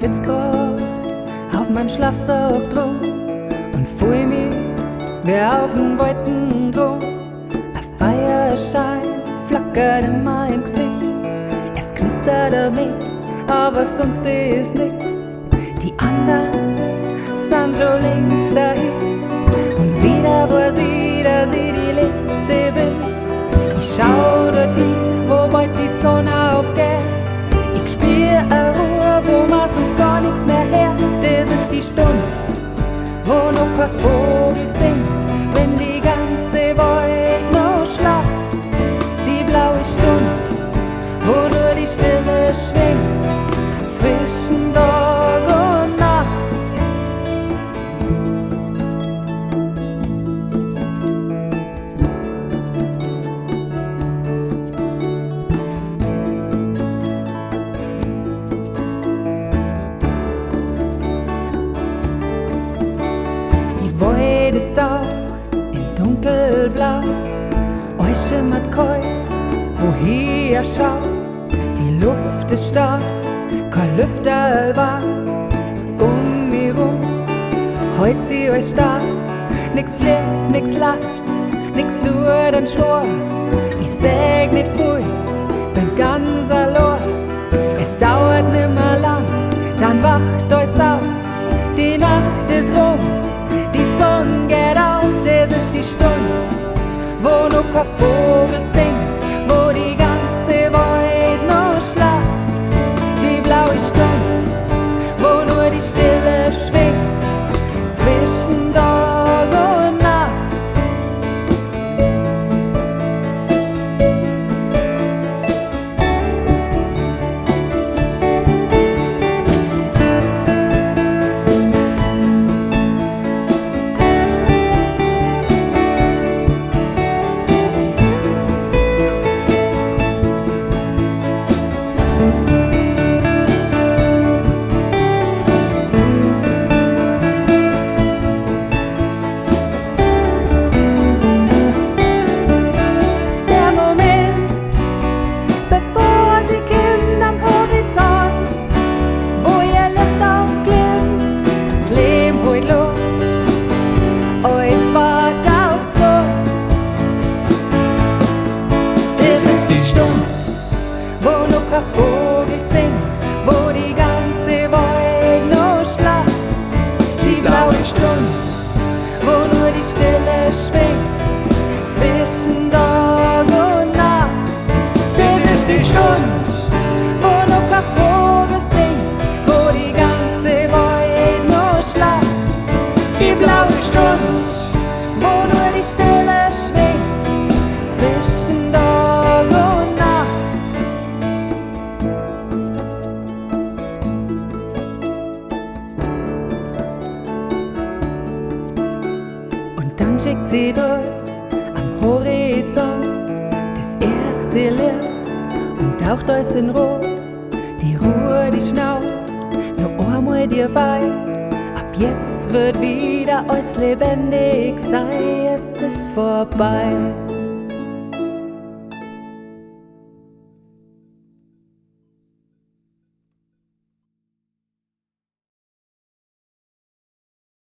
sitz grad auf meinem Schlafsack drum und fühl mich wie auf'm Wolkendrum. Ein Feuerschein flackert in meinem Gesicht, es knistert an mich, aber sonst ist nix. Die anderen sind schon längst dahin und wieder weiß ich, dass ich die Letzte bin. Ich schau dorthin, wo bald die Sonne aufgeht. Ich spür eine Ruhe, wo man sonst gar nichts mehr hört. Das ist die Stund, wo noch kein Vogel singt, wenn die ganze Welt noch schlaft. Die blaue Stund, wo nur die Stille schwingt zwischen Tag und Nacht. Die Welt ist da in dunkelblau, euch schimmert kalt, woher schaut. Die Luft ist stark, kein Lüfter wart mich rum. Heut sie euch stark, nix fliegt, nix lacht, nix tut und schlor. Ich sag nicht viel, bin ganz allein. Es dauert nimmer lang, dann wacht euch auf. Die Nacht ist rum, die Sonne geht auf. Das ist die Stund, wo noch kein Vogel singt, wo die ganze Welt noch schlaft. Die blaue Stund, wo nur die Stille schwingt zwischen Tag und Nacht. Vogel singt, wo die ganze Welt noch schlaft. Die blaue Stund, wo nur die Stille schwingt zwischen Tag und Nacht. Das ist die Stund, wo noch kein Vogel singt, wo die ganze Welt noch schlaft. Die blaue Stund, wo nur die Stille schwingt zwischen Tag und Nacht. Dann schickt sie dort am Horizont das erste Licht und taucht euch in Rot. Die Ruhe, die schnauft, nur einmal dir Weih. Ab jetzt wird wieder alles lebendig sein, es ist vorbei.